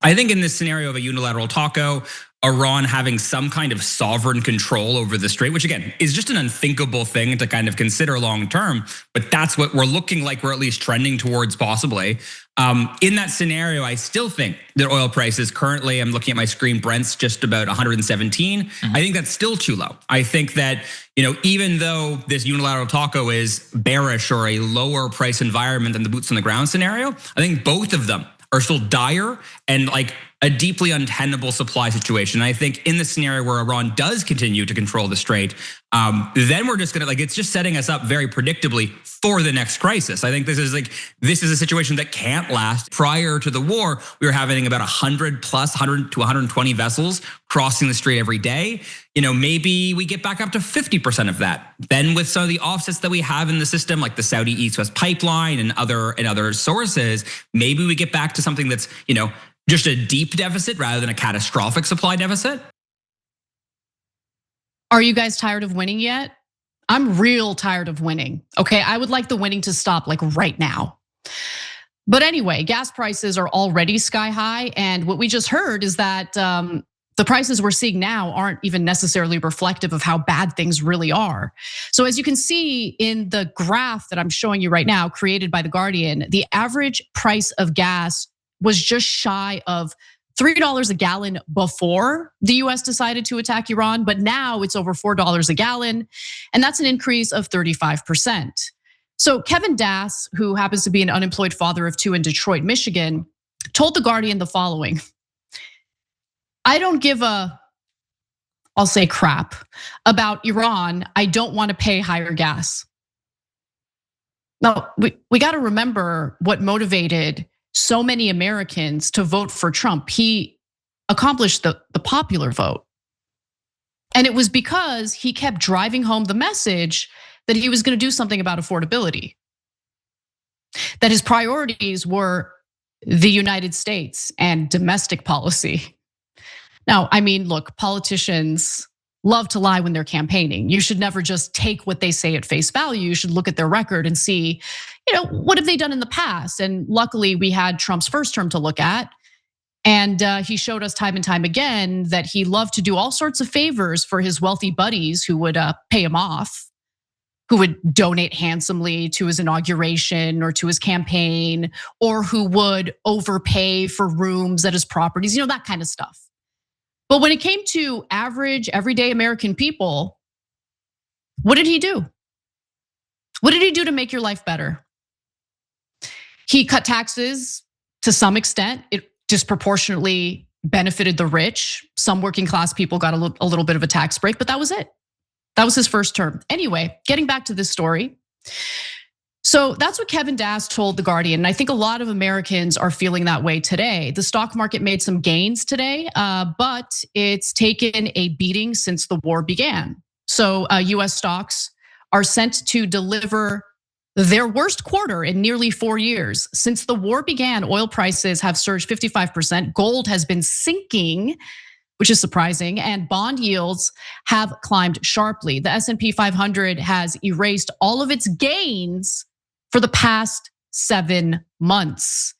I think in this scenario of a unilateral taco, Iran having some kind of sovereign control over the strait, which again is just an unthinkable thing to kind of consider long term, but that's what we're looking like we're at least trending towards possibly. In that scenario, I still think that oil prices currently, I'm looking at my screen, Brent's just about 117. I think that's still too low. I think that, even though this unilateral taco is bearish or a lower price environment than the boots on the ground scenario, I think both of them are still dire and like a deeply untenable supply situation. I think in the scenario where Iran does continue to control the strait, then we're just gonna it's just setting us up very predictably for the next crisis. I think this is a situation that can't last. Prior to the war, we were having about 100 plus 100 to 120 vessels crossing the strait every day. Maybe we get back up to 50% of that. Then with some of the offsets that we have in the system, like the Saudi East-West pipeline and other sources, maybe we get back to something that's, just a deep deficit rather than a catastrophic supply deficit. Are you guys tired of winning yet? I'm real tired of winning. Okay, I would like the winning to stop right now. But anyway, gas prices are already sky high, and what we just heard is that the prices we're seeing now aren't even necessarily reflective of how bad things really are. So as you can see in the graph that I'm showing you right now, created by The Guardian, the average price of gas was just shy of $3 a gallon before the US decided to attack Iran, but now it's over $4 a gallon, and that's an increase of 35%. So Kevin Dass, who happens to be an unemployed father of two in Detroit, Michigan, told The Guardian the following: I don't give I'll say crap about Iran. I don't want to pay higher gas. Now, we got to remember what motivated so many Americans to vote for Trump. He accomplished the popular vote. And it was because he kept driving home the message that he was going to do something about affordability, that his priorities were the United States and domestic policy. Now, I mean, look, politicians love to lie when they're campaigning. You should never just take what they say at face value. You should look at their record and see, what have they done in the past? And luckily we had Trump's first term to look at. And he showed us time and time again that he loved to do all sorts of favors for his wealthy buddies who would pay him off, who would donate handsomely to his inauguration or to his campaign, or who would overpay for rooms at his properties, that kind of stuff. But when it came to average, everyday American people, what did he do? What did he do to make your life better? He cut taxes to some extent. It disproportionately benefited the rich. Some working class people got a little bit of a tax break, but that was it. That was his first term. Anyway, getting back to this story. So that's what Kevin Dass told The Guardian. And I think a lot of Americans are feeling that way today. The stock market made some gains today, but it's taken a beating since the war began. So US stocks are sent to deliver their worst quarter in nearly 4 years. Since the war began, oil prices have surged 55%. Gold has been sinking, which is surprising, and bond yields have climbed sharply. The S&P 500 has erased all of its gains for the past 7 months.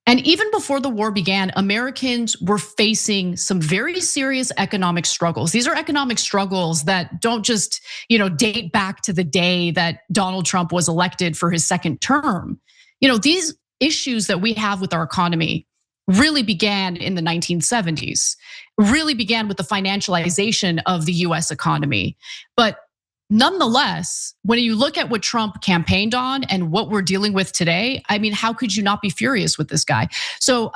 And even before the war began, Americans were facing some very serious economic struggles. These are economic struggles that don't just, date back to the day that Donald Trump was elected for his second term. These issues that we have with our economy really began in the 1970s, really began with the financialization of the US economy. But nonetheless, when you look at what Trump campaigned on and what we're dealing with today, I mean, how could you not be furious with this guy? So,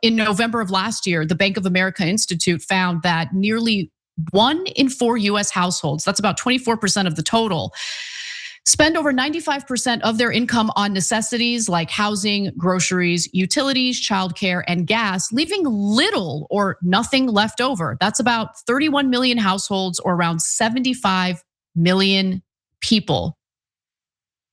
in November of last year, the Bank of America Institute found that nearly 1 in 4 US households, that's about 24% of the total, spend over 95% of their income on necessities like housing, groceries, utilities, childcare, and gas, leaving little or nothing left over. That's about 31 million households, or around 75 million people.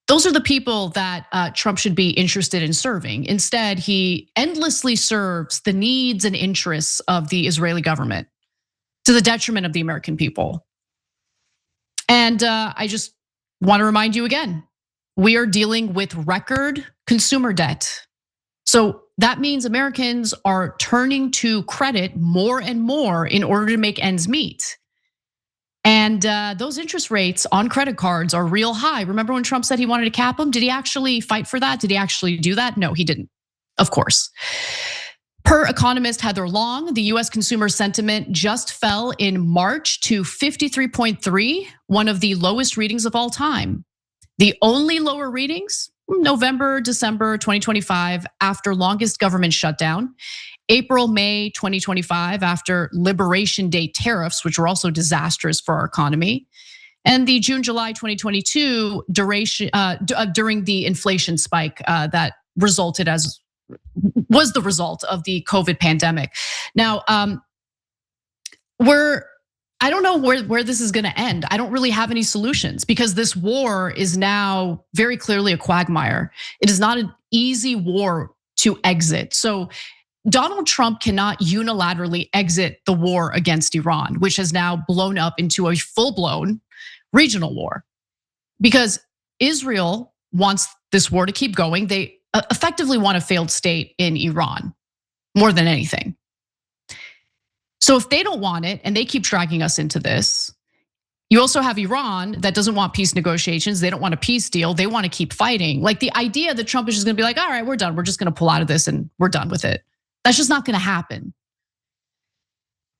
Those are the people that Trump should be interested in serving. Instead, he endlessly serves the needs and interests of the Israeli government to the detriment of the American people. And I just want to remind you again, we are dealing with record consumer debt. So that means Americans are turning to credit more and more in order to make ends meet. And those interest rates on credit cards are real high. Remember when Trump said he wanted to cap them? Did he actually fight for that? Did he actually do that? No, he didn't, of course. Per economist Heather Long, the US consumer sentiment just fell in March to 53.3, one of the lowest readings of all time. The only lower readings, November, December 2025, after longest government shutdown. April, May 2025, after Liberation Day tariffs, which were also disastrous for our economy. And the June, July 2022 duration during the inflation spike that was the result of the COVID pandemic. Now, I don't know where this is gonna end. I don't really have any solutions because this war is now very clearly a quagmire. It is not an easy war to exit. So Donald Trump cannot unilaterally exit the war against Iran, which has now blown up into a full-blown regional war. Because Israel wants this war to keep going. They effectively want a failed state in Iran more than anything. So if they don't want it and they keep dragging us into this, you also have Iran that doesn't want peace negotiations. They don't want a peace deal. They want to keep fighting. Like the idea that Trump is just gonna be like, all right, we're done. We're just gonna pull out of this and we're done with it. That's just not gonna happen.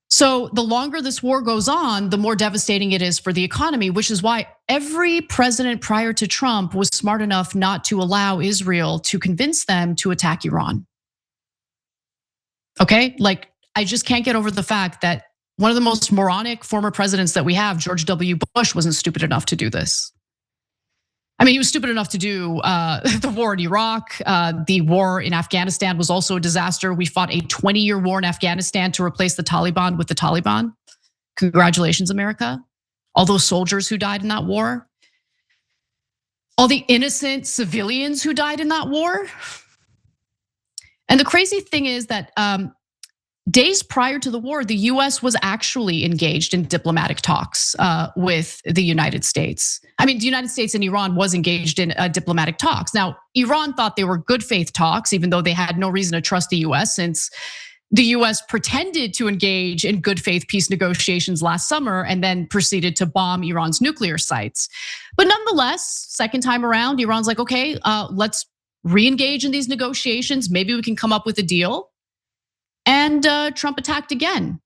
So the longer this war goes on, the more devastating it is for the economy, which is why every president prior to Trump was smart enough not to allow Israel to convince them to attack Iran. Okay, like I just can't get over the fact that one of the most moronic former presidents that we have, George W. Bush, wasn't stupid enough to do this. I mean, he was stupid enough to do the war in Iraq. The war in Afghanistan was also a disaster. We fought a 20-year war in Afghanistan to replace the Taliban with the Taliban. Congratulations, America. All those soldiers who died in that war. All the innocent civilians who died in that war. And the crazy thing is that days prior to the war, the US was actually engaged in diplomatic talks with the United States. I mean, the United States and Iran was engaged in diplomatic talks. Now, Iran thought they were good faith talks, even though they had no reason to trust the US since the US pretended to engage in good faith peace negotiations last summer and then proceeded to bomb Iran's nuclear sites. But nonetheless, second time around, Iran's like, okay, let's re-engage in these negotiations. Maybe we can come up with a deal. And Trump attacked again.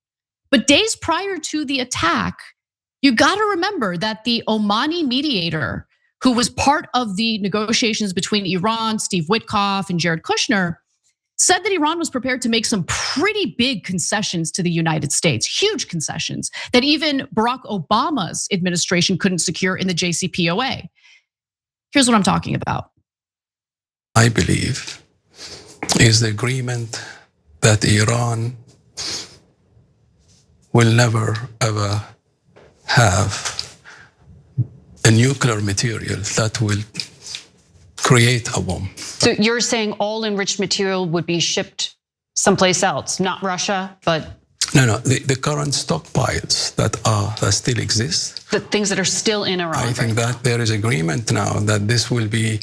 But days prior to the attack, you gotta remember that the Omani mediator, who was part of the negotiations between Iran, Steve Witkoff, and Jared Kushner, said that Iran was prepared to make some pretty big concessions to the United States, huge concessions that even Barack Obama's administration couldn't secure in the JCPOA. Here's what I'm talking about. I believe is the agreement that Iran will never ever have a nuclear material that will create a bomb. So you're saying all enriched material would be shipped someplace else, not Russia, but No, the current stockpiles that still exist. the things that are still in Iran. I think that there is agreement now that this will be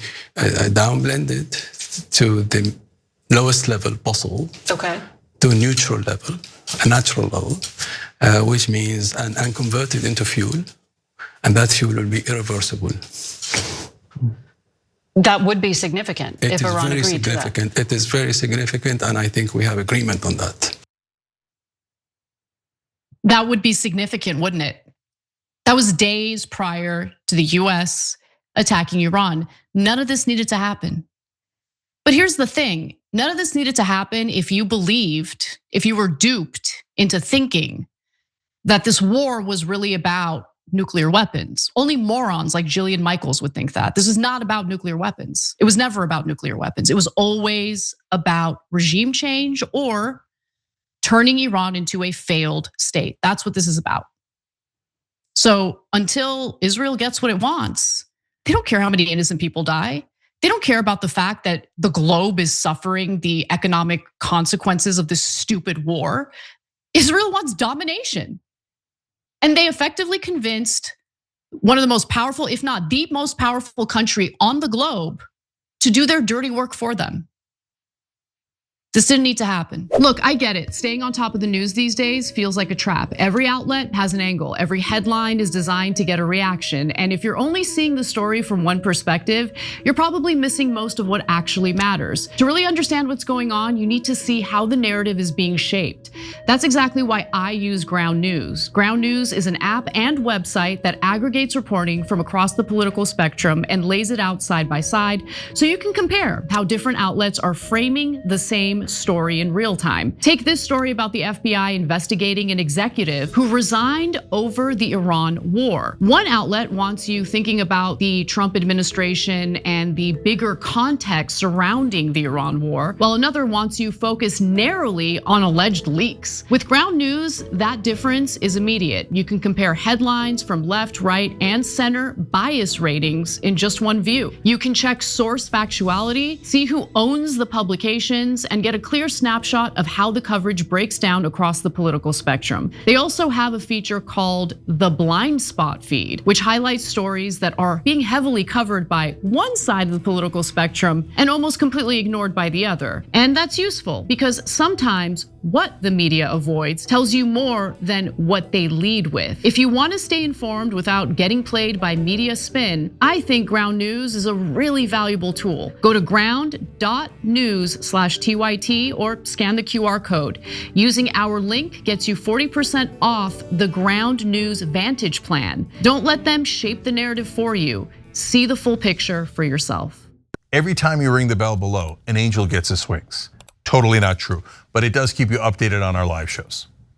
downblended to the lowest level possible. Okay. To a neutral level, a natural level, which means and converted into fuel, and that fuel will be irreversible. That would be significant if Iran agreed to that. It is very significant, and I think we have agreement on that. That would be significant, wouldn't it? That was days prior to the US attacking Iran. None of this needed to happen. But here's the thing, none of this needed to happen if you believed, if you were duped into thinking that this war was really about nuclear weapons. Only morons like Jillian Michaels would think that. This is not about nuclear weapons. It was never about nuclear weapons. It was always about regime change or turning Iran into a failed state. That's what this is about. So until Israel gets what it wants, they don't care how many innocent people die. They don't care about the fact that the globe is suffering the economic consequences of this stupid war. Israel wants domination. And they effectively convinced one of the most powerful, if not the most powerful country on the globe to do their dirty work for them. This didn't need to happen. Look, I get it. Staying on top of the news these days feels like a trap. Every outlet has an angle. Every headline is designed to get a reaction. And if you're only seeing the story from one perspective, you're probably missing most of what actually matters. To really understand what's going on, you need to see how the narrative is being shaped. That's exactly why I use Ground News. Ground News is an app and website that aggregates reporting from across the political spectrum and lays it out side by side so you can compare how different outlets are framing the same story in real time. Take this story about the FBI investigating an executive who resigned over the Iran war. One outlet wants you thinking about the Trump administration and the bigger context surrounding the Iran war, while another wants you focused narrowly on alleged leaks. With Ground News, that difference is immediate. You can compare headlines from left, right, and center bias ratings in just one view. You can check source factuality, see who owns the publications, and get a clear snapshot of how the coverage breaks down across the political spectrum. They also have a feature called the blind spot feed, which highlights stories that are being heavily covered by one side of the political spectrum and almost completely ignored by the other. And that's useful because sometimes what the media avoids tells you more than what they lead with. If you want to stay informed without getting played by media spin, I think Ground News is a really valuable tool. Go to ground.news/TYT or scan the QR code. Using our link gets you 40% off the Ground News Vantage plan. Don't let them shape the narrative for you. See the full picture for yourself. Every time you ring the bell below, an angel gets his wings. Totally not true, but it does keep you updated on our live shows.